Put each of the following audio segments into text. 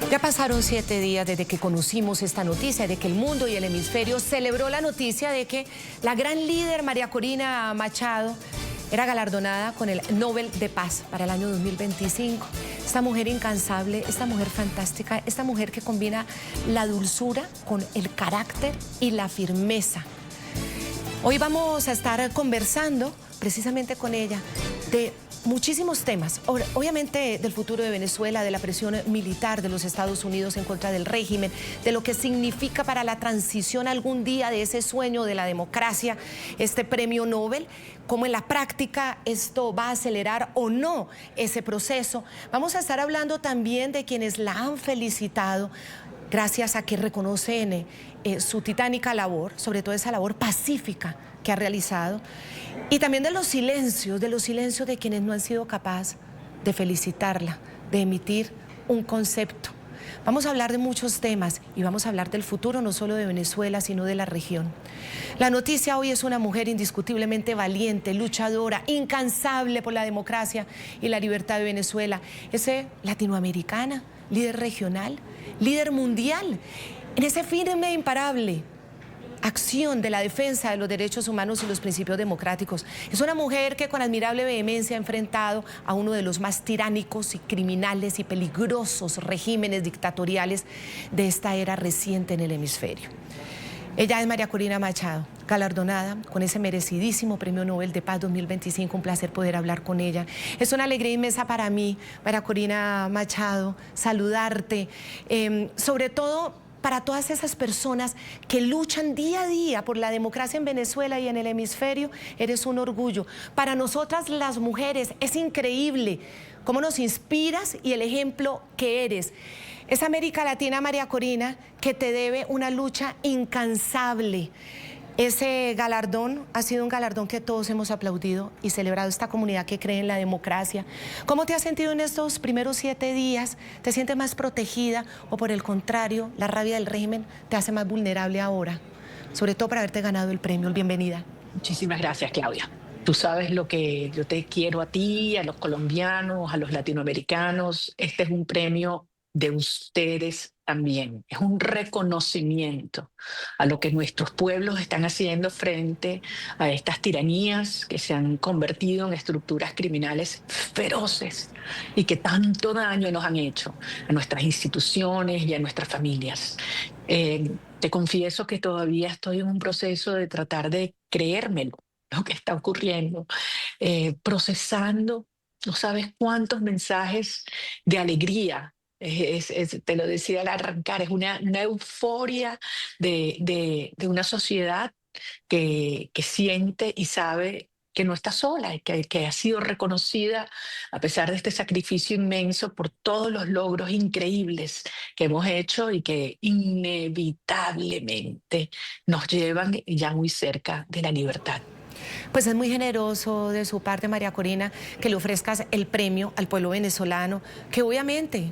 Ya pasaron 7 días desde que conocimos esta noticia, de que el mundo y el hemisferio celebró la noticia de que la gran líder María Corina Machado era galardonada con el Nobel de Paz para el año 2025. Esta mujer incansable, esta mujer fantástica, esta mujer que combina la dulzura con el carácter y la firmeza. Hoy vamos a estar conversando precisamente con ella de muchísimos temas, obviamente del futuro de Venezuela, de la presión militar de los Estados Unidos en contra del régimen, de lo que significa para la transición algún día de ese sueño de la democracia, este premio Nobel, cómo en la práctica esto va a acelerar o no ese proceso. Vamos a estar hablando también de quienes la han felicitado, gracias a que reconocen su titánica labor, sobre todo esa labor pacífica que ha realizado, y también de los silencios de quienes no han sido capaces de felicitarla, de emitir un concepto. Vamos a hablar de muchos temas y vamos a hablar del futuro no solo de Venezuela, sino de la región. La noticia hoy es una mujer indiscutiblemente valiente, luchadora, incansable por la democracia y la libertad de Venezuela. Es latinoamericana, líder regional, líder mundial, en ese firme e imparable acción de la defensa de los derechos humanos y los principios democráticos. Es una mujer que con admirable vehemencia ha enfrentado a uno de los más tiránicos y criminales y peligrosos regímenes dictatoriales de esta era reciente en el hemisferio. Ella es María Corina Machado, galardonada con ese merecidísimo Premio Nobel de Paz 2025. Un placer poder hablar con ella. Es una alegría inmensa para mí, María Corina Machado, saludarte, sobre todo para todas esas personas que luchan día a día por la democracia en Venezuela y en el hemisferio. Eres un orgullo. Para nosotras las mujeres es increíble cómo nos inspiras y el ejemplo que eres. Es América Latina, María Corina, que te debe una lucha incansable. Ese galardón ha sido un galardón que todos hemos aplaudido y celebrado, esta comunidad que cree en la democracia. ¿Cómo te has sentido en estos primeros 7 días? ¿Te sientes más protegida o por el contrario, la rabia del régimen te hace más vulnerable ahora? Sobre todo por haberte ganado el premio. Bienvenida. Muchísimas gracias, Claudia. Tú sabes lo que yo te quiero a ti, a los colombianos, a los latinoamericanos. Este es un premio de ustedes también. Es un reconocimiento a lo que nuestros pueblos están haciendo frente a estas tiranías que se han convertido en estructuras criminales feroces y que tanto daño nos han hecho a nuestras instituciones y a nuestras familias. Te confieso que todavía estoy en un proceso de tratar de creérmelo, lo que está ocurriendo, procesando, no sabes cuántos mensajes de alegría. Te lo decía al arrancar, es una euforia de una sociedad que siente y sabe que no está sola, y que ha sido reconocida a pesar de este sacrificio inmenso por todos los logros increíbles que hemos hecho y que inevitablemente nos llevan ya muy cerca de la libertad. Pues es muy generoso de su parte, María Corina, que le ofrezcas el premio al pueblo venezolano, que obviamente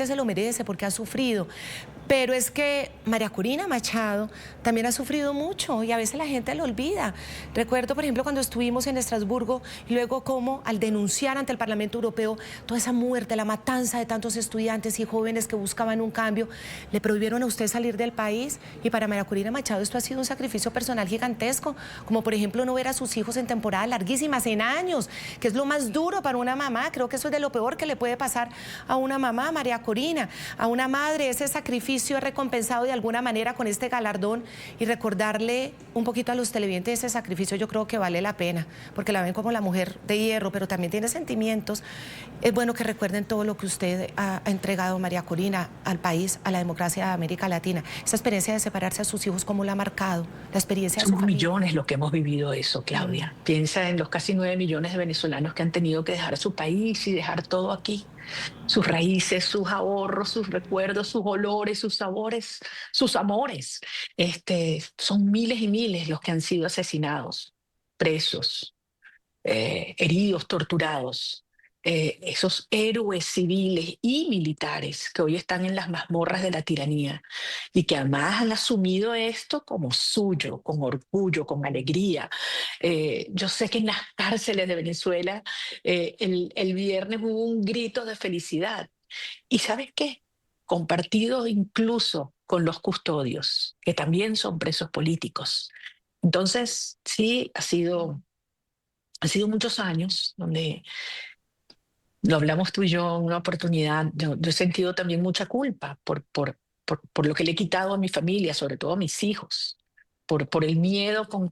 se lo merece porque ha sufrido. Pero es que María Corina Machado también ha sufrido mucho y a veces la gente lo olvida. Recuerdo, por ejemplo, cuando estuvimos en Estrasburgo y luego cómo al denunciar ante el Parlamento Europeo toda esa muerte, la matanza de tantos estudiantes y jóvenes que buscaban un cambio, le prohibieron a usted salir del país. Y para María Corina Machado esto ha sido un sacrificio personal gigantesco, como por ejemplo no ver a sus hijos en temporadas larguísimas, en años, que es lo más duro para una mamá. Creo que eso es de lo peor que le puede pasar a una mamá, María Corina, a una madre. Ese sacrificio es recompensado de alguna manera con este galardón, y recordarle un poquito a los televidentes ese sacrificio yo creo que vale la pena, porque la ven como la mujer de hierro, pero también tiene sentimientos. Es bueno que recuerden todo lo que usted ha entregado, María Corina, al país, a la democracia de América Latina. Esa experiencia de separarse a sus hijos, ¿cómo la ha marcado? La experiencia de su Somos familia. millones los que hemos vivido eso, Claudia. Piensa en los casi 9 millones de venezolanos que han tenido que dejar su país y dejar todo aquí. Sus raíces, sus ahorros, sus recuerdos, sus olores, sus sabores, sus amores. Son miles y miles los que han sido asesinados, presos, heridos, torturados. Esos héroes civiles y militares que hoy están en las mazmorras de la tiranía y que además han asumido esto como suyo, con orgullo, con alegría. Yo sé que en las cárceles de Venezuela el viernes hubo un grito de felicidad. ¿Y sabes qué? compartidos incluso con los custodios, que también son presos políticos. Entonces, sí, han sido muchos años donde lo hablamos tú y yo en una oportunidad. Yo he sentido también mucha culpa por lo que le he quitado a mi familia, sobre todo a mis hijos, por el miedo con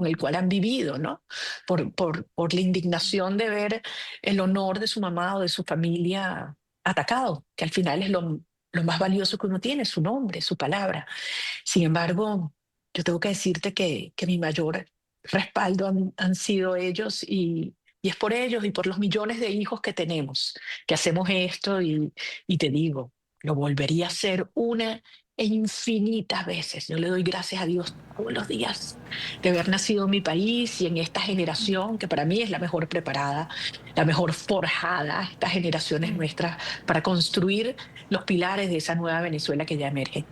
el cual han vivido, ¿no? Por la indignación de ver el honor de su mamá o de su familia atacado, que al final es lo más valioso que uno tiene, su nombre, su palabra. Sin embargo, yo tengo que decirte que mi mayor respaldo han sido ellos, y es por ellos y por los millones de hijos que tenemos que hacemos esto, y te digo, lo volvería a hacer una e infinitas veces. Yo le doy gracias a Dios todos los días de haber nacido en mi país y en esta generación que para mí es la mejor preparada, la mejor forjada, estas generaciones nuestras, para construir los pilares de esa nueva Venezuela que ya emerge.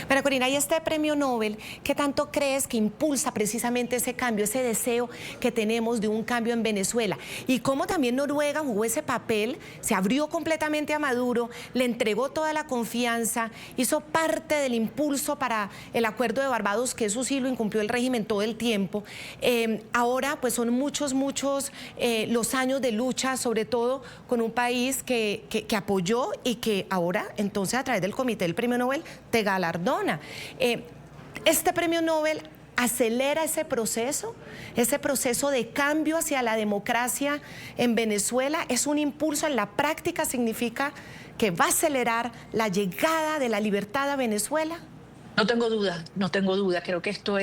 María Corina, ¿y este premio Nobel, qué tanto crees que impulsa precisamente ese cambio, ese deseo que tenemos de un cambio en Venezuela? Y cómo también Noruega jugó ese papel, se abrió completamente a Maduro, le entregó toda la confianza, hizo parte del impulso para el acuerdo de Barbados, que eso sí lo incumplió el régimen todo el tiempo. Ahora pues son muchos los años de lucha, sobre todo con un país que apoyó y que ahora entonces a través del Comité del Premio Nobel te galardona. Este premio Nobel acelera ese proceso de cambio hacia la democracia en Venezuela. Es un impulso, en la práctica significa que va a acelerar la llegada de la libertad a Venezuela. No tengo duda, no tengo duda. Creo que esto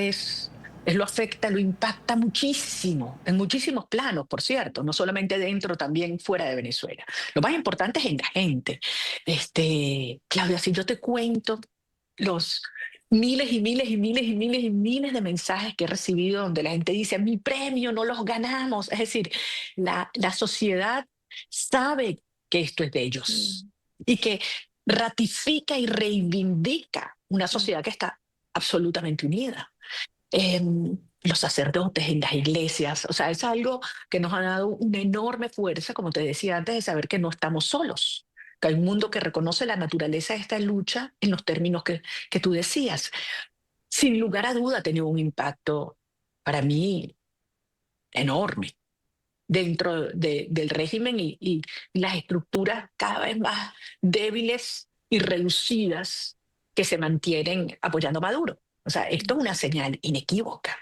lo afecta, lo impacta muchísimo, en muchísimos planos, por cierto, no solamente dentro, también fuera de Venezuela. Lo más importante es en la gente. Claudia, si yo te cuento los miles y miles y miles y miles y miles de mensajes que he recibido donde la gente dice: mi premio no los ganamos. Es decir, la sociedad sabe que esto es de ellos y que ratifica y reivindica una sociedad que está absolutamente unida. Los sacerdotes en las iglesias, o sea, es algo que nos ha dado una enorme fuerza, como te decía antes, de saber que no estamos solos, que hay un mundo que reconoce la naturaleza de esta lucha en los términos que tú decías. Sin lugar a duda ha tenido un impacto para mí enorme dentro del régimen, y las estructuras cada vez más débiles y reducidas que se mantienen apoyando a Maduro. O sea, esto es una señal inequívoca.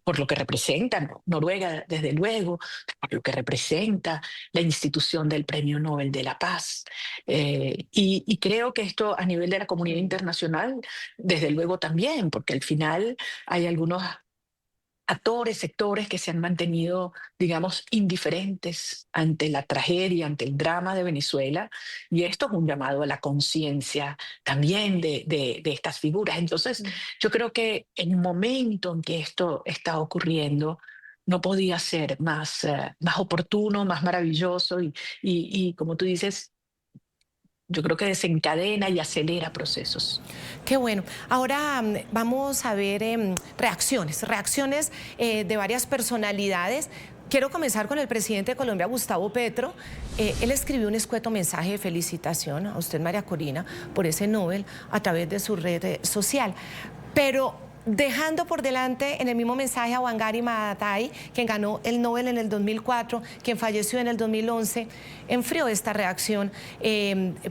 Por lo que representa Noruega, desde luego, por lo que representa la institución del Premio Nobel de la Paz. Y creo que esto a nivel de la comunidad internacional, desde luego también, porque al final hay algunos actores, sectores que se han mantenido, digamos, indiferentes ante la tragedia, ante el drama de Venezuela, y esto es un llamado a la conciencia también de estas figuras. Entonces, yo creo que el momento en que esto está ocurriendo no podía ser más oportuno, más maravilloso, y como tú dices, yo creo que desencadena y acelera procesos. Qué bueno. Ahora vamos a ver reacciones de varias personalidades. Quiero comenzar con el presidente de Colombia, Gustavo Petro. Él escribió un escueto mensaje de felicitación a usted, María Corina, por ese Nobel a través de su red social. Pero dejando por delante en el mismo mensaje a Wangari Maathai, quien ganó el Nobel en el 2004, quien falleció en el 2011, enfrió esta reacción.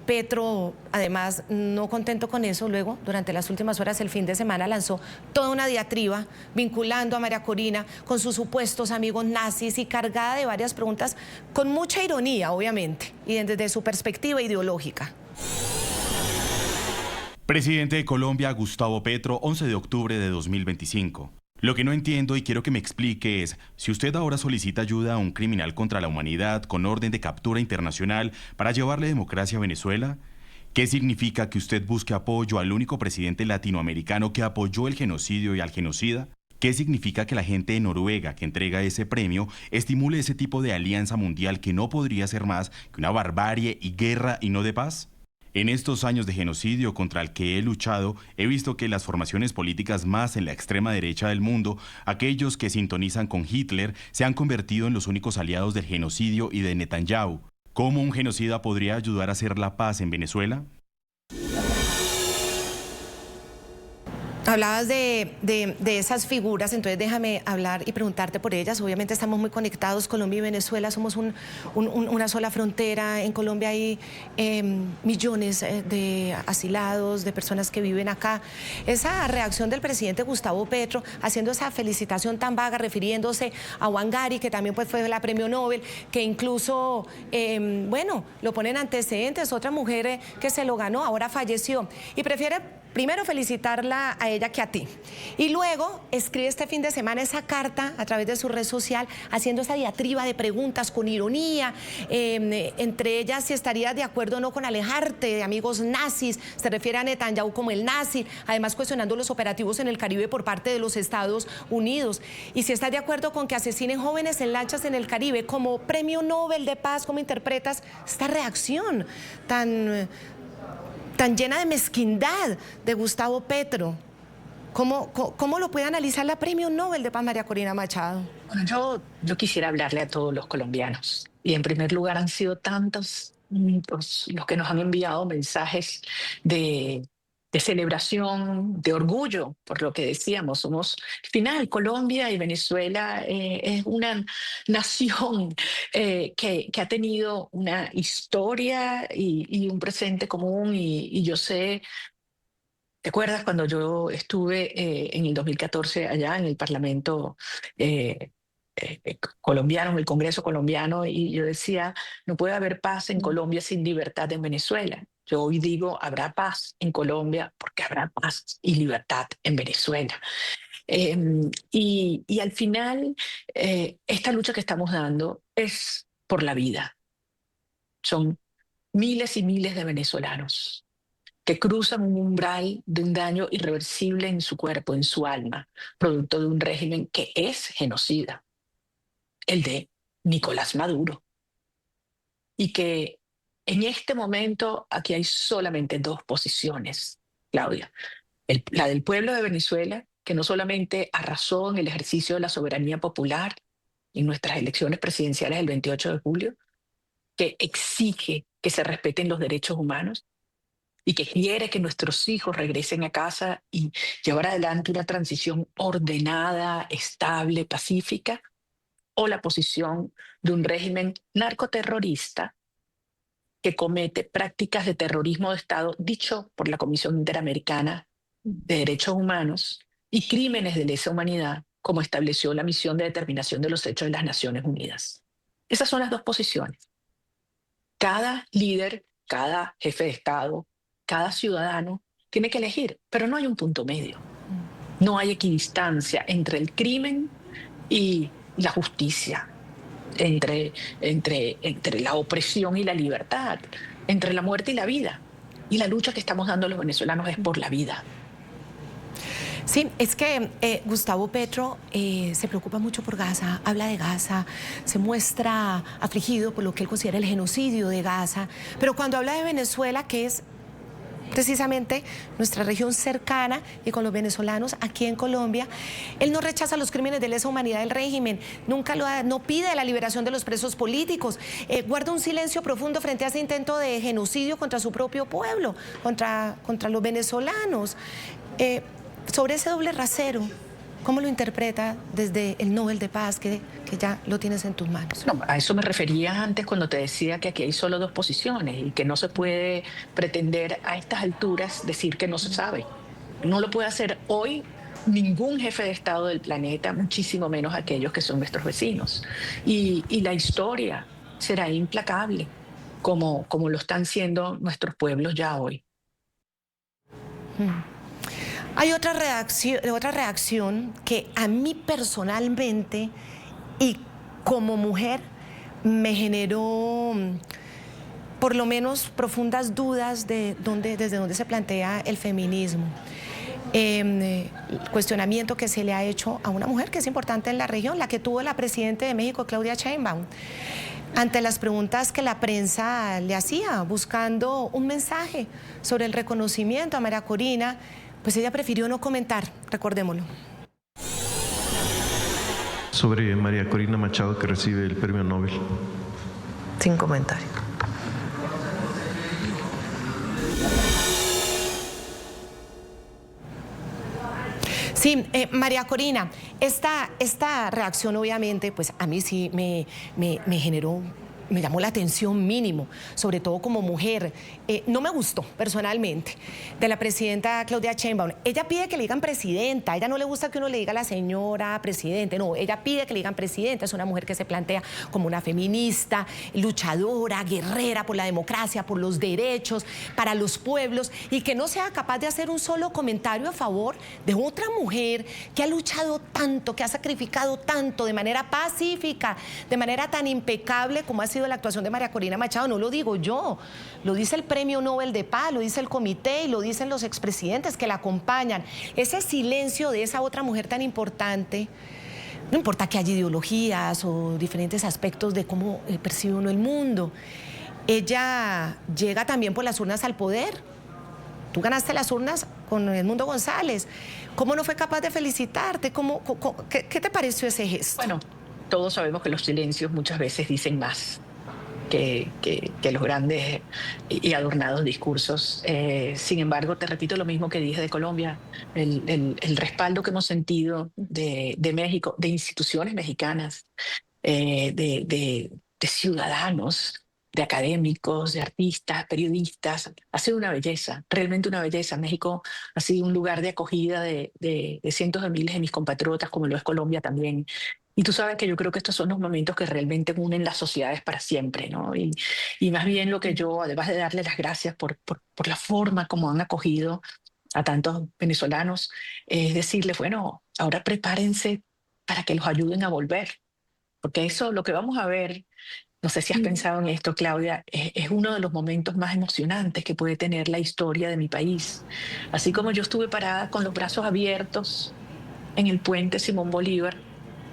Petro, además, no contento con eso, luego, durante las últimas horas, el fin de semana, lanzó toda una diatriba vinculando a María Corina con sus supuestos amigos nazis y cargada de varias preguntas, con mucha ironía, obviamente, y desde su perspectiva ideológica. Presidente de Colombia, Gustavo Petro, 11 de octubre de 2025. Lo que no entiendo y quiero que me explique es, si usted ahora solicita ayuda a un criminal contra la humanidad con orden de captura internacional para llevarle democracia a Venezuela, ¿qué significa que usted busque apoyo al único presidente latinoamericano que apoyó el genocidio y al genocida? ¿Qué significa que la gente de Noruega que entrega ese premio estimule ese tipo de alianza mundial que no podría ser más que una barbarie y guerra y no de paz? En estos años de genocidio contra el que he luchado, he visto que las formaciones políticas más en la extrema derecha del mundo, aquellos que sintonizan con Hitler, se han convertido en los únicos aliados del genocidio y de Netanyahu. ¿Cómo un genocida podría ayudar a hacer la paz en Venezuela? Hablabas de esas figuras, entonces déjame hablar y preguntarte por ellas. Obviamente estamos muy conectados, Colombia y Venezuela, somos una sola frontera. En Colombia hay millones de asilados, de personas que viven acá. Esa reacción del presidente Gustavo Petro, haciendo esa felicitación tan vaga, refiriéndose a Wangari, que también pues, fue la premio Nobel, que incluso, bueno, lo ponen antecedentes, otra mujer que se lo ganó, ahora falleció, y prefiere primero felicitarla a ella que a ti. Y luego escribe este fin de semana esa carta a través de su red social, haciendo esa diatriba de preguntas con ironía, entre ellas si estarías de acuerdo o no con alejarte de amigos nazis, se refiere a Netanyahu como el nazi, además cuestionando los operativos en el Caribe por parte de los Estados Unidos. Y si estás de acuerdo con que asesinen jóvenes en lanchas en el Caribe, como premio Nobel de Paz, ¿cómo interpretas esta reacción tan llena de mezquindad de Gustavo Petro? ¿Cómo lo puede analizar la premio Nobel de Paz, María Corina Machado? Bueno, yo quisiera hablarle a todos los colombianos. Y en primer lugar han sido tantos los que nos han enviado mensajes de celebración, de orgullo, por lo que decíamos. Al final, Colombia y Venezuela es una nación que ha tenido una historia y un presente común. Y yo sé, ¿te acuerdas cuando yo estuve en el 2014 allá en el Parlamento colombiano, en el Congreso colombiano, y yo decía, no puede haber paz en Colombia sin libertad en Venezuela? Yo hoy digo, habrá paz en Colombia porque habrá paz y libertad en Venezuela. Y al final, esta lucha que estamos dando es por la vida. Son miles y miles de venezolanos que cruzan un umbral de un daño irreversible en su cuerpo, en su alma, producto de un régimen que es genocida, el de Nicolás Maduro. Y que en este momento aquí hay solamente dos posiciones, Claudia. La del pueblo de Venezuela, que no solamente arrasó en el ejercicio de la soberanía popular en nuestras elecciones presidenciales del 28 de julio, que exige que se respeten los derechos humanos y que quiere que nuestros hijos regresen a casa y llevar adelante una transición ordenada, estable, pacífica, o la posición de un régimen narcoterrorista que comete prácticas de terrorismo de Estado, dicho por la Comisión Interamericana de Derechos Humanos, y crímenes de lesa humanidad, como estableció la Misión de Determinación de los Hechos de las Naciones Unidas. Esas son las dos posiciones. Cada líder, cada jefe de Estado, cada ciudadano tiene que elegir, pero no hay un punto medio. No hay equidistancia entre el crimen y la justicia, entre la opresión y la libertad, entre la muerte y la vida. Y la lucha que estamos dando los venezolanos es por la vida. Sí, es que Gustavo Petro se preocupa mucho por Gaza, habla de Gaza, se muestra afligido por lo que él considera el genocidio de Gaza, pero cuando habla de Venezuela, que es precisamente nuestra región cercana, y con los venezolanos aquí en Colombia, él no rechaza los crímenes de lesa humanidad del régimen, no pide la liberación de los presos políticos, guarda un silencio profundo frente a ese intento de genocidio contra su propio pueblo, contra los venezolanos. Sobre ese doble rasero, ¿cómo lo interpreta desde el Nobel de Paz, que ya lo tienes en tus manos? No, a eso me refería antes cuando te decía que aquí hay solo dos posiciones y que no se puede pretender a estas alturas decir que no se sabe. No lo puede hacer hoy ningún jefe de Estado del planeta, muchísimo menos aquellos que son nuestros vecinos. Y la historia será implacable, como lo están siendo nuestros pueblos ya hoy. Hay otra reacción que a mí personalmente y como mujer me generó por lo menos profundas dudas de desde dónde se plantea el feminismo. El cuestionamiento que se le ha hecho a una mujer que es importante en la región, la que tuvo la presidenta de México, Claudia Sheinbaum, ante las preguntas que la prensa le hacía, buscando un mensaje sobre el reconocimiento a María Corina. Pues ella prefirió no comentar, recordémoslo. Sobre María Corina Machado, que recibe el premio Nobel. Sin comentario. Sí, María Corina, esta reacción obviamente, pues a mí sí me generó, me llamó la atención mínimo, sobre todo como mujer. No me gustó personalmente de la presidenta Claudia Sheinbaum. Ella pide que le digan presidenta, a ella no le gusta que uno le diga a la señora presidente, no, ella pide que le digan presidenta. Es una mujer que se plantea como una feminista, luchadora, guerrera por la democracia, por los derechos, para los pueblos, y que no sea capaz de hacer un solo comentario a favor de otra mujer que ha luchado tanto, que ha sacrificado tanto de manera pacífica, de manera tan impecable como ha sido la actuación de María Corina Machado. No lo digo yo, lo dice el Premio Nobel de Paz, lo dice el comité y lo dicen los expresidentes que la acompañan. Ese silencio de esa otra mujer tan importante, no importa que haya ideologías o diferentes aspectos de cómo percibe uno el mundo, ella llega también por las urnas al poder. Tú ganaste las urnas con Edmundo González. ¿Cómo no fue capaz de felicitarte? ¿Qué te pareció ese gesto? Bueno, todos sabemos que los silencios muchas veces dicen más que los grandes y adornados discursos. Sin embargo, te repito lo mismo que dije de Colombia, el respaldo que hemos sentido de México, de instituciones mexicanas, de ciudadanos, de académicos, de artistas, periodistas, ha sido una belleza, realmente una belleza. México ha sido un lugar de acogida de cientos de miles de mis compatriotas, como lo es Colombia también. Y tú sabes que yo creo que estos son los momentos que realmente unen las sociedades para siempre, ¿no? Y más bien lo que yo, además de darle las gracias por la forma como han acogido a tantos venezolanos, es decirles, bueno, ahora prepárense para que los ayuden a volver. Porque eso, lo que vamos a ver, no sé si has pensado en esto, Claudia, es uno de los momentos más emocionantes que puede tener la historia de mi país. Así como yo estuve parada con los brazos abiertos en el puente Simón Bolívar,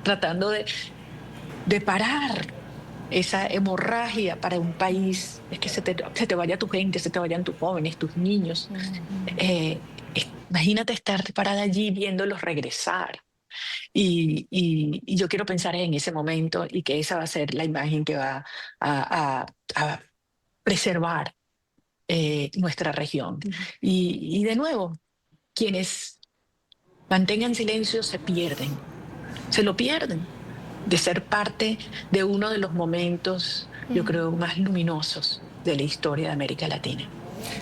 tratando de parar esa hemorragia para un país, es que se te vaya tu gente, se te vayan tus jóvenes, tus niños. Imagínate estar parada allí viéndolos regresar. Y yo quiero pensar en ese momento y que esa va a ser la imagen que va a preservar nuestra región. Y de nuevo, quienes mantengan silencio se pierden. Se lo pierden de ser parte de uno de los momentos, yo creo, más luminosos de la historia de América Latina.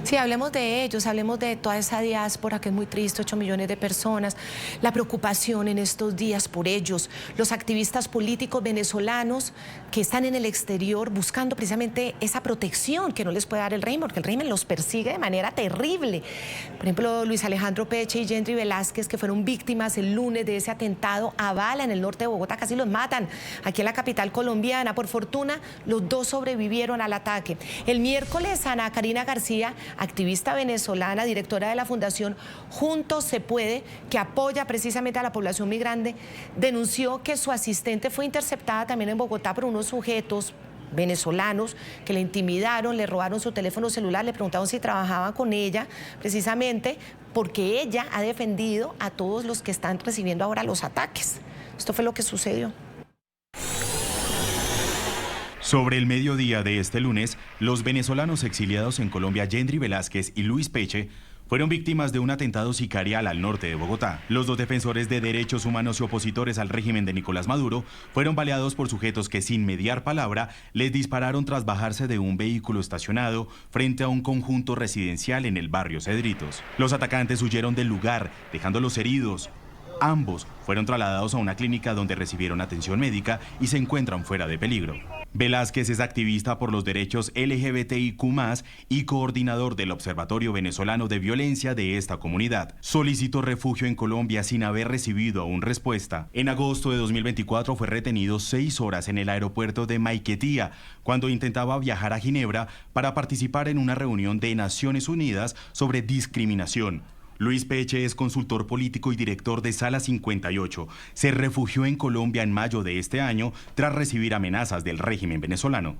Sí, hablemos de ellos, hablemos de toda esa diáspora que es muy triste, 8 millones de personas, la preocupación en estos días por ellos, los activistas políticos venezolanos que están en el exterior buscando precisamente esa protección que no les puede dar el régimen, porque el régimen los persigue de manera terrible. Por ejemplo, Luis Alejandro Peche y Yendri Velázquez, que fueron víctimas el lunes de ese atentado a bala en el norte de Bogotá, casi los matan aquí en la capital colombiana. Por fortuna, los dos sobrevivieron al ataque. El miércoles, Ana Karina García, activista venezolana, directora de la Fundación Juntos se Puede, que apoya precisamente a la población migrante, denunció que su asistente fue interceptada también en Bogotá por unos sujetos venezolanos que le intimidaron, le robaron su teléfono celular, le preguntaron si trabajaba con ella, precisamente porque ella ha defendido a todos los que están recibiendo ahora los ataques. Esto fue lo que sucedió. Sobre el mediodía de este lunes, los venezolanos exiliados en Colombia, Yendri Velázquez y Luis Peche, fueron víctimas de un atentado sicarial al norte de Bogotá. Los dos defensores de derechos humanos y opositores al régimen de Nicolás Maduro fueron baleados por sujetos que, sin mediar palabra, les dispararon tras bajarse de un vehículo estacionado frente a un conjunto residencial en el barrio Cedritos. Los atacantes huyeron del lugar, dejándolos heridos. Ambos fueron trasladados a una clínica donde recibieron atención médica y se encuentran fuera de peligro. Velázquez es activista por los derechos LGBTIQ+, y coordinador del Observatorio Venezolano de Violencia de esta comunidad. Solicitó refugio en Colombia sin haber recibido aún respuesta. En agosto de 2024 fue retenido 6 horas en el aeropuerto de Maiquetía, cuando intentaba viajar a Ginebra para participar en una reunión de Naciones Unidas sobre discriminación. Luis Peche es consultor político y director de Sala 58. Se refugió en Colombia en mayo de este año tras recibir amenazas del régimen venezolano.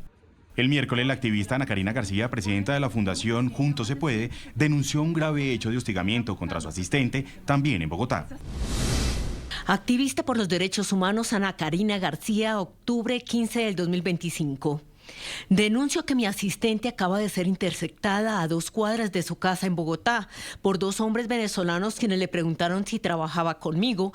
El miércoles, la activista Ana Karina García, presidenta de la Fundación Juntos se Puede, denunció un grave hecho de hostigamiento contra su asistente, también en Bogotá. Activista por los derechos humanos, Ana Karina García, octubre 15 del 2025. Denuncio que mi asistente acaba de ser interceptada a 2 cuadras de su casa en Bogotá por 2 hombres venezolanos quienes le preguntaron si trabajaba conmigo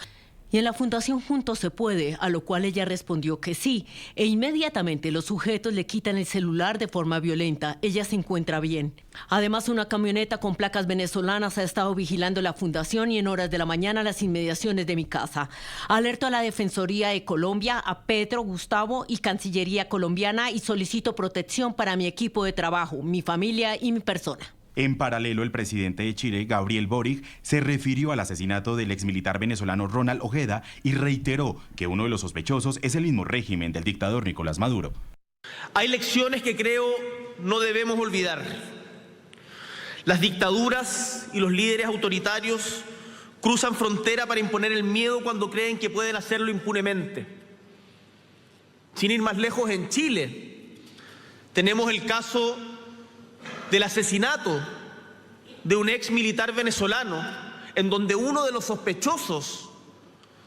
y en la Fundación Juntos se Puede, a lo cual ella respondió que sí, e inmediatamente los sujetos le quitan el celular de forma violenta. Ella se encuentra bien. Además, una camioneta con placas venezolanas ha estado vigilando la fundación y en horas de la mañana las inmediaciones de mi casa. Alerto a la Defensoría de Colombia, a Petro, Gustavo y Cancillería colombiana y solicito protección para mi equipo de trabajo, mi familia y mi persona. En paralelo, el presidente de Chile, Gabriel Boric, se refirió al asesinato del exmilitar venezolano Ronald Ojeda y reiteró que uno de los sospechosos es el mismo régimen del dictador Nicolás Maduro. Hay lecciones que creo no debemos olvidar. Las dictaduras y los líderes autoritarios cruzan frontera para imponer el miedo cuando creen que pueden hacerlo impunemente. Sin ir más lejos, en Chile tenemos el caso del asesinato de un ex militar venezolano, en donde uno de los sospechosos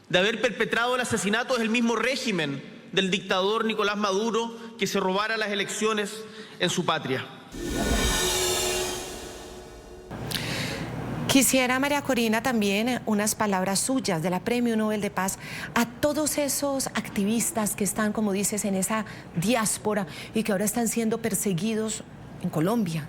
de haber perpetrado el asesinato es el mismo régimen del dictador Nicolás Maduro, que se robara las elecciones en su patria. Quisiera, María Corina, también unas palabras suyas de la Premio Nobel de Paz a todos esos activistas que están, como dices, en esa diáspora y que ahora están siendo perseguidos en Colombia.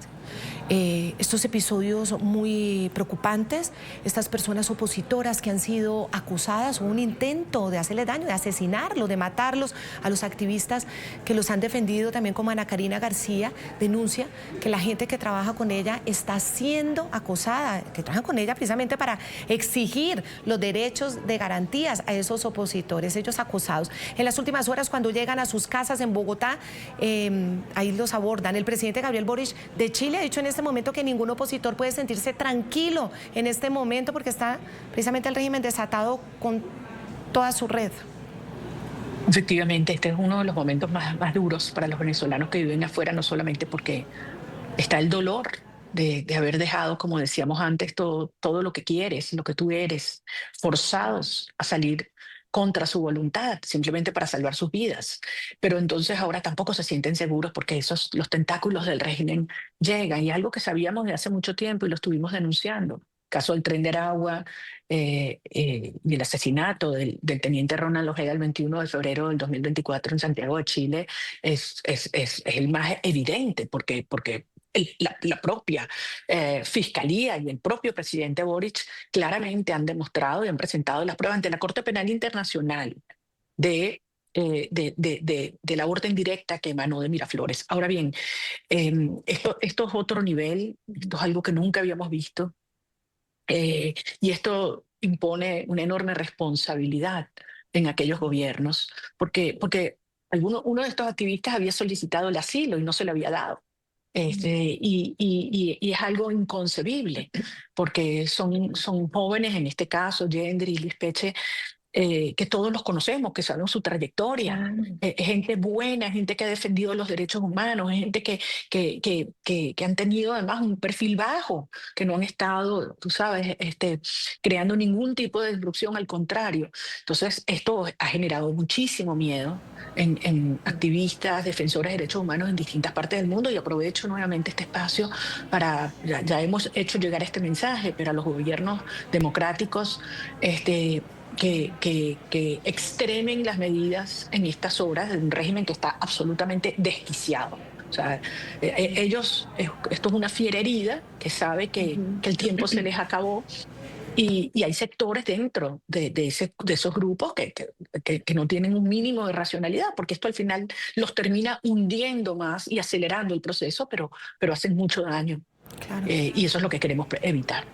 Estos episodios muy preocupantes, estas personas opositoras que han sido acusadas o un intento de hacerle daño, de asesinarlos, de matarlos, a los activistas que los han defendido, también como Ana Karina García, denuncia que la gente que trabaja con ella está siendo acosada, que trabaja con ella precisamente para exigir los derechos de garantías a esos opositores, ellos acosados. En las últimas horas, cuando llegan a sus casas en Bogotá, ahí los abordan. El presidente Gabriel Boric de Chile ha dicho en este momento que ningún opositor puede sentirse tranquilo en este momento porque está precisamente el régimen desatado con toda su red. Efectivamente, este es uno de los momentos más duros para los venezolanos que viven afuera, no solamente porque está el dolor de haber dejado, como decíamos antes, todo lo que quieres, lo que tú eres, forzados a salir contra su voluntad, simplemente para salvar sus vidas. Pero entonces ahora tampoco se sienten seguros porque los tentáculos del régimen llegan. Y algo que sabíamos de hace mucho tiempo y lo estuvimos denunciando. Caso del Tren de Aragua y el asesinato del teniente Ronald Ojeda el 21 de febrero del 2024 en Santiago de Chile es el más evidente porque la propia Fiscalía y el propio presidente Boric claramente han demostrado y han presentado las pruebas ante la Corte Penal Internacional de la orden directa que emanó de Miraflores. Ahora bien, esto es otro nivel, esto es algo que nunca habíamos visto y esto impone una enorme responsabilidad en aquellos gobiernos porque uno de estos activistas había solicitado el asilo y no se le había dado. Y es algo inconcebible, porque son jóvenes, en este caso, Yendri y Liz Peche, que todos los conocemos, que sabemos su trayectoria. Gente buena, gente que ha defendido los derechos humanos, gente que han tenido además un perfil bajo, que no han estado, tú sabes, creando ningún tipo de disrupción, al contrario. Entonces, esto ha generado muchísimo miedo en activistas, defensores de derechos humanos en distintas partes del mundo, y aprovecho nuevamente este espacio para, ya hemos hecho llegar este mensaje, pero a los gobiernos democráticos, que extremen las medidas en estas horas de un régimen que está absolutamente desquiciado. O sea, esto es una fiera herida que sabe que el tiempo se les acabó y hay sectores dentro de esos grupos que no tienen un mínimo de racionalidad, porque esto al final los termina hundiendo más y acelerando el proceso, pero hacen mucho daño. Claro. Y eso es lo que queremos evitar.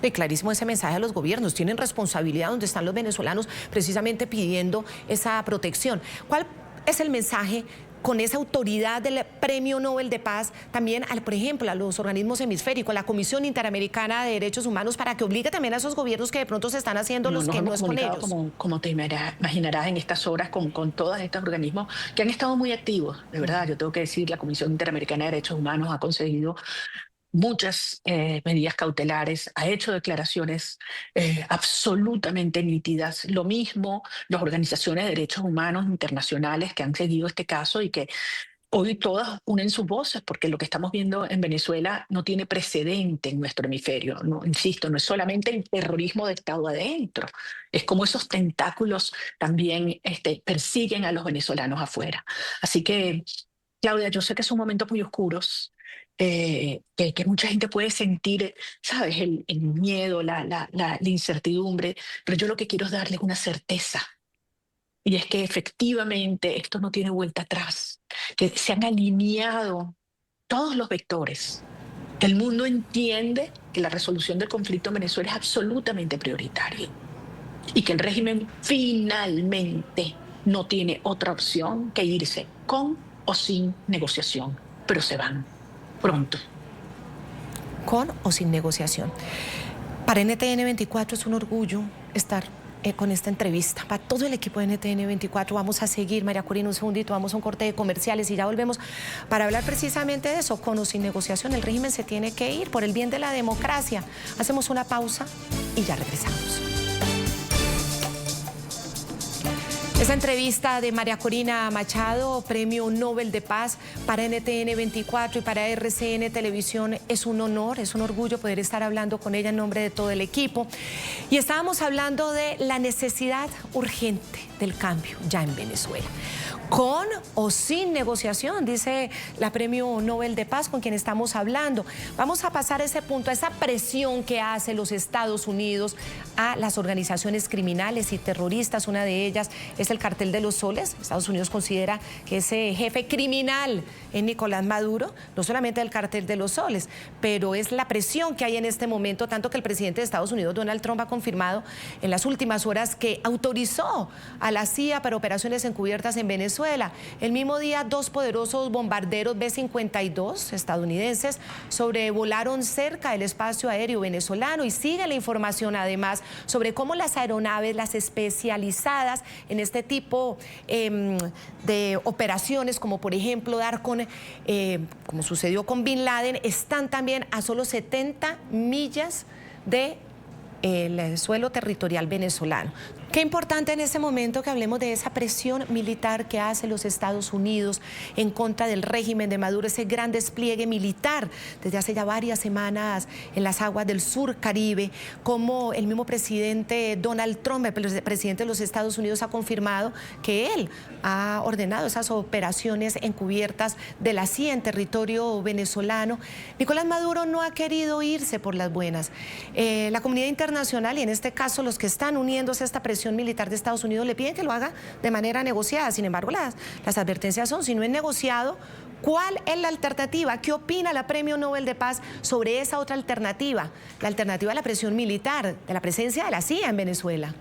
Y clarísimo ese mensaje a los gobiernos, tienen responsabilidad donde están los venezolanos precisamente pidiendo esa protección. ¿Cuál es el mensaje con esa autoridad del Premio Nobel de Paz también, por ejemplo, a los organismos hemisféricos, a la Comisión Interamericana de Derechos Humanos, para que obligue también a esos gobiernos que de pronto se están haciendo los que no es con ellos? Como te imaginarás en estas horas con todos estos organismos que han estado muy activos, de verdad. Yo tengo que decir, la Comisión Interamericana de Derechos Humanos ha conseguido muchas medidas cautelares, ha hecho declaraciones absolutamente nítidas. Lo mismo las organizaciones de derechos humanos internacionales que han seguido este caso y que Hoy todas unen sus voces porque lo que estamos viendo en Venezuela no tiene precedente en nuestro hemisferio. No, insisto, no es solamente el terrorismo de Estado adentro, es como esos tentáculos también persiguen a los venezolanos afuera. Así que, Claudia, yo sé que son momentos muy oscuros, que mucha gente puede sentir, ¿sabes? El miedo, la incertidumbre, pero yo lo que quiero es darles una certeza. Y es que efectivamente esto no tiene vuelta atrás, que se han alineado todos los vectores, que el mundo entiende que la resolución del conflicto en Venezuela es absolutamente prioritaria y que el régimen finalmente no tiene otra opción que irse con o sin negociación, pero se van pronto. Con o sin negociación. Para NTN 24 es un orgullo estar con esta entrevista. Para todo el equipo de NTN 24 vamos a seguir, María Corina, un segundito, vamos a un corte de comerciales y ya volvemos para hablar precisamente de eso. Con o sin negociación, el régimen se tiene que ir por el bien de la democracia. Hacemos una pausa y ya regresamos. Esa entrevista de María Corina Machado, Premio Nobel de Paz para NTN 24 y para RCN Televisión, es un honor, es un orgullo poder estar hablando con ella en nombre de todo el equipo. Y estábamos hablando de la necesidad urgente del cambio ya en Venezuela. Con o sin negociación, dice la Premio Nobel de Paz con quien estamos hablando. Vamos a pasar a ese punto, a esa presión que hace los Estados Unidos a las organizaciones criminales y terroristas. Una de ellas es el Cartel de los Soles. Estados Unidos considera que ese jefe criminal es Nicolás Maduro, no solamente del Cartel de los Soles, pero es la presión que hay en este momento, tanto que el presidente de Estados Unidos, Donald Trump, ha confirmado en las últimas horas que autorizó a la CIA para operaciones encubiertas en Venezuela. El mismo día, 2 poderosos bombarderos B-52 estadounidenses sobrevolaron cerca del espacio aéreo venezolano y sigue la información además sobre cómo las aeronaves, las especializadas en este tipo de operaciones, como por ejemplo dar con, como sucedió con Bin Laden, están también a solo 70 millas de el suelo territorial venezolano. Qué importante en ese momento que hablemos de esa presión militar que hace los Estados Unidos en contra del régimen de Maduro, ese gran despliegue militar desde hace ya varias semanas en las aguas del sur Caribe, como el mismo presidente Donald Trump, el presidente de los Estados Unidos, ha confirmado que él ha ordenado esas operaciones encubiertas de la CIA en territorio venezolano. Nicolás Maduro no ha querido irse por las buenas. La comunidad internacional, y en este caso los que están uniéndose a esta presión militar de Estados Unidos, le piden que lo haga de manera negociada. Sin embargo, las advertencias son, si no es negociado, ¿cuál es la alternativa? ¿Qué opina la Premio Nobel de Paz sobre esa otra alternativa? La alternativa a la presión militar, de la presencia de la CIA en Venezuela.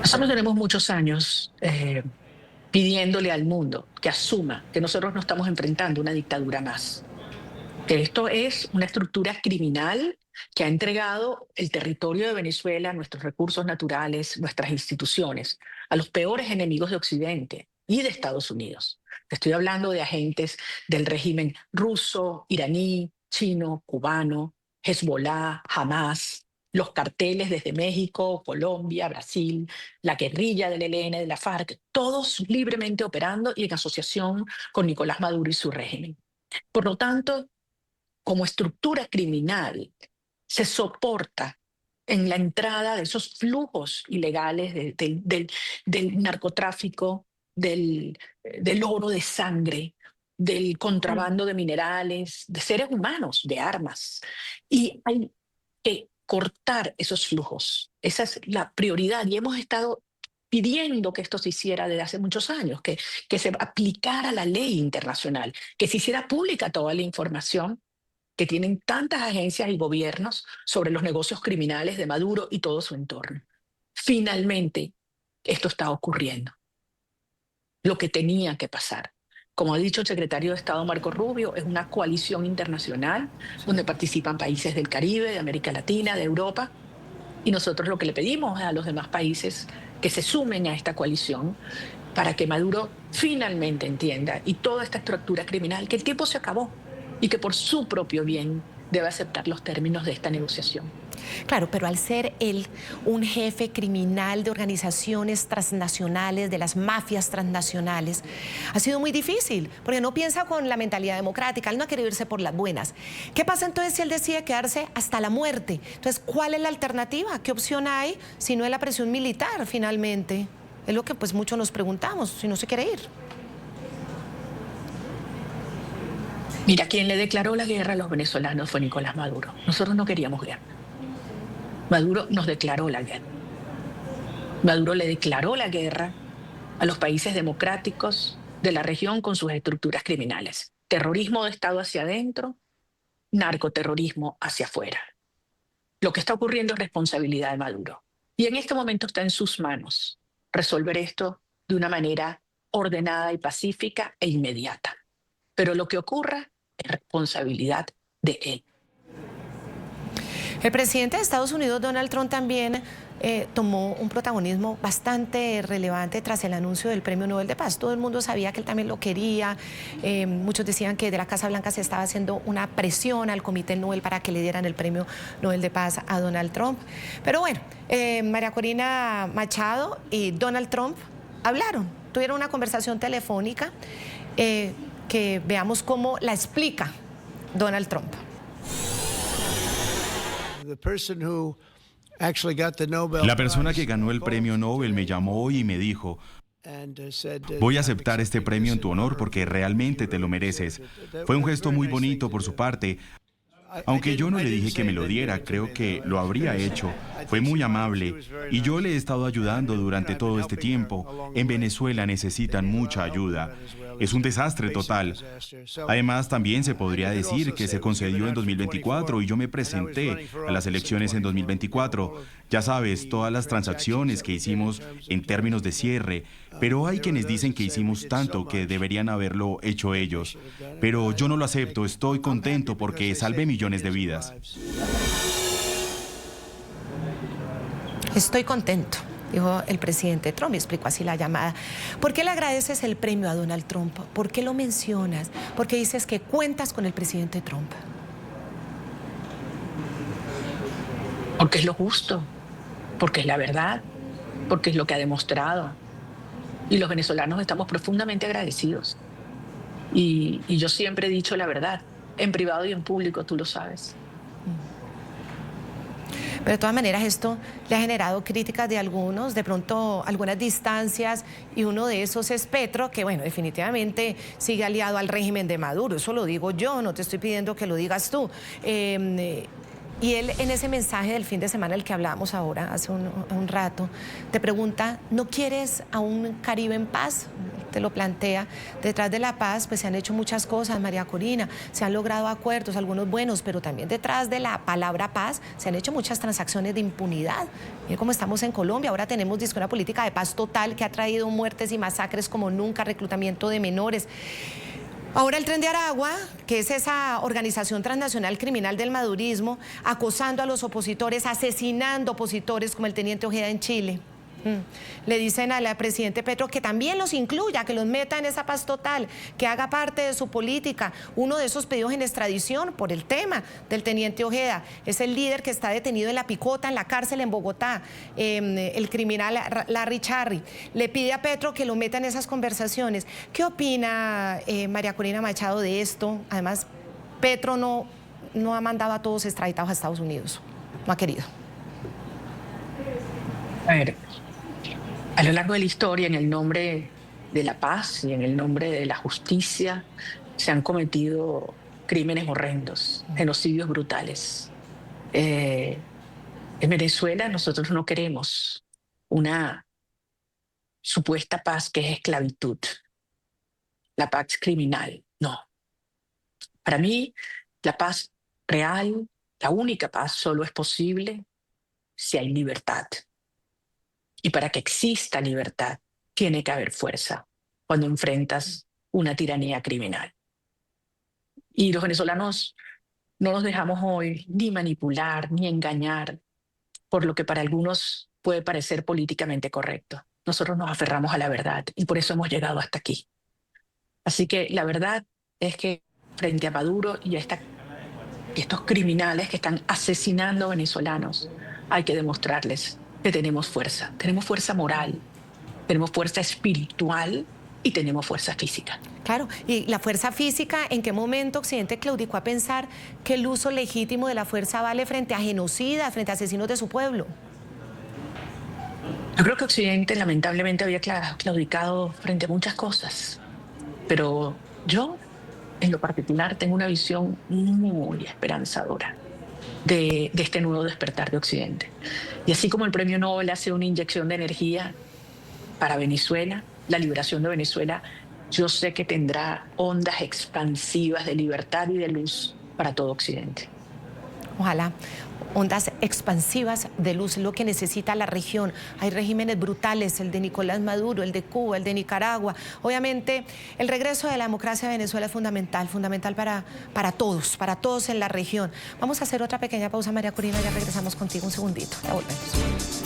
Nosotros tenemos muchos años pidiéndole al mundo que asuma que nosotros no estamos enfrentando una dictadura más, que esto es una estructura criminal que ha entregado el territorio de Venezuela, nuestros recursos naturales, nuestras instituciones, a los peores enemigos de Occidente y de Estados Unidos. Estoy hablando de agentes del régimen ruso, iraní, chino, cubano, Hezbollah, Hamas, los carteles desde México, Colombia, Brasil, la guerrilla del ELN, de la FARC, todos libremente operando y en asociación con Nicolás Maduro y su régimen. Por lo tanto, como estructura criminal, se soporta en la entrada de esos flujos ilegales del narcotráfico, del oro de sangre, del contrabando de minerales, de seres humanos, de armas. Y hay que cortar esos flujos. Esa es la prioridad. Y hemos estado pidiendo que esto se hiciera desde hace muchos años, que se aplicara la ley internacional, que se hiciera pública toda la información que tienen tantas agencias y gobiernos sobre los negocios criminales de Maduro y todo su entorno. Finalmente, esto está ocurriendo. Lo que tenía que pasar. Como ha dicho el secretario de Estado Marco Rubio, es una coalición internacional donde participan países del Caribe, de América Latina, de Europa, y nosotros lo que le pedimos a los demás países que se sumen a esta coalición para que Maduro finalmente entienda, y toda esta estructura criminal, que el tiempo se acabó y que por su propio bien debe aceptar los términos de esta negociación. Claro, pero al ser él un jefe criminal de organizaciones transnacionales, de las mafias transnacionales, ha sido muy difícil, porque no piensa con la mentalidad democrática, él no ha querido irse por las buenas. ¿Qué pasa entonces si él decide quedarse hasta la muerte? Entonces, ¿cuál es la alternativa? ¿Qué opción hay si no es la presión militar finalmente? Es lo que pues muchos nos preguntamos, si no se quiere ir. Mira, quien le declaró la guerra a los venezolanos fue Nicolás Maduro. Nosotros no queríamos guerra. Maduro nos declaró la guerra. Maduro le declaró la guerra a los países democráticos de la región con sus estructuras criminales. Terrorismo de Estado hacia adentro, narcoterrorismo hacia afuera. Lo que está ocurriendo es responsabilidad de Maduro. Y en este momento está en sus manos resolver esto de una manera ordenada y pacífica e inmediata. Pero lo que ocurra es responsabilidad de él. El presidente de Estados Unidos, Donald Trump, también tomó un protagonismo bastante relevante tras el anuncio del Premio Nobel de Paz. Todo el mundo sabía que él también lo quería. Muchos decían que de la Casa Blanca se estaba haciendo una presión al Comité Nobel para que le dieran el Premio Nobel de Paz a Donald Trump. Pero bueno, María Corina Machado y Donald Trump hablaron, tuvieron una conversación telefónica que veamos cómo la explica Donald Trump. La persona que ganó el premio Nobel me llamó y me dijo: voy a aceptar este premio en tu honor porque realmente te lo mereces. Fue un gesto muy bonito por su parte. Aunque yo no le dije que me lo diera, creo que lo habría hecho. Fue muy amable y yo le he estado ayudando durante todo este tiempo. En Venezuela necesitan mucha ayuda. Es un desastre total. Además, también se podría decir que se concedió en 2024 y yo me presenté a las elecciones en 2024. Ya sabes, todas las transacciones que hicimos en términos de cierre, pero hay quienes dicen que hicimos tanto que deberían haberlo hecho ellos. Pero yo no lo acepto, estoy contento porque salvé millones de vidas. Estoy contento, dijo el presidente Trump, y explicó así la llamada. ¿Por qué le agradeces el premio a Donald Trump? ¿Por qué lo mencionas? ¿Por qué dices que cuentas con el presidente Trump? Porque es lo justo, porque es la verdad, porque es lo que ha demostrado. Y los venezolanos estamos profundamente agradecidos. Y yo siempre he dicho la verdad, en privado y en público, tú lo sabes. Pero de todas maneras esto le ha generado críticas de algunos, de pronto algunas distancias, y uno de esos es Petro, que bueno, definitivamente sigue aliado al régimen de Maduro. Eso lo digo yo, no te estoy pidiendo que lo digas tú. Y él, en ese mensaje del fin de semana del que hablábamos ahora, hace un rato, te pregunta: ¿no quieres a un Caribe en paz? Te lo plantea. Detrás de la paz pues se han hecho muchas cosas, María Corina, se han logrado acuerdos, algunos buenos, pero también detrás de la palabra paz se han hecho muchas transacciones de impunidad. Miren cómo estamos en Colombia, ahora tenemos una política de paz total que ha traído muertes y masacres como nunca, reclutamiento de menores. Ahora el Tren de Aragua, que es esa organización transnacional criminal del madurismo, acosando a los opositores, asesinando opositores como el teniente Ojeda en Chile. Le dicen al presidente Petro que también los incluya, que los meta en esa paz total, que haga parte de su política. Uno de esos pedidos en extradición por el tema del teniente Ojeda es el líder que está detenido en La Picota, en la cárcel en Bogotá, el criminal Larry Charry. Le pide a Petro que lo meta en esas conversaciones. ¿Qué opina María Corina Machado de esto? Además, Petro no ha mandado a todos extraditados a Estados Unidos, no ha querido. A ver, a lo largo de la historia, en el nombre de la paz y en el nombre de la justicia, se han cometido crímenes horrendos, genocidios brutales. En Venezuela nosotros no queremos una supuesta paz que es esclavitud, la paz criminal, no. Para mí, la paz real, la única paz, solo es posible si hay libertad. Y para que exista libertad, tiene que haber fuerza cuando enfrentas una tiranía criminal. Y los venezolanos no nos dejamos hoy ni manipular ni engañar por lo que para algunos puede parecer políticamente correcto. Nosotros nos aferramos a la verdad y por eso hemos llegado hasta aquí. Así que la verdad es que frente a Maduro y a esta y estos criminales que están asesinando venezolanos, hay que demostrarles que tenemos fuerza moral, tenemos fuerza espiritual y tenemos fuerza física. Claro, y la fuerza física, ¿en qué momento Occidente claudicó a pensar que el uso legítimo de la fuerza vale frente a genocidas, frente a asesinos de su pueblo? Yo creo que Occidente lamentablemente había claudicado frente a muchas cosas, pero yo, en lo particular, tengo una visión muy esperanzadora de este nuevo despertar de Occidente. Y así como el premio Nobel hace una inyección de energía para Venezuela, la liberación de Venezuela, yo sé que tendrá ondas expansivas de libertad y de luz para todo Occidente. Ojalá. Ondas expansivas de luz, lo que necesita la región. Hay regímenes brutales, el de Nicolás Maduro, el de Cuba, el de Nicaragua. Obviamente, el regreso de la democracia a Venezuela es fundamental para todos en la región. Vamos a hacer otra pequeña pausa, María Corina, ya regresamos contigo un segundito. Ya volvemos.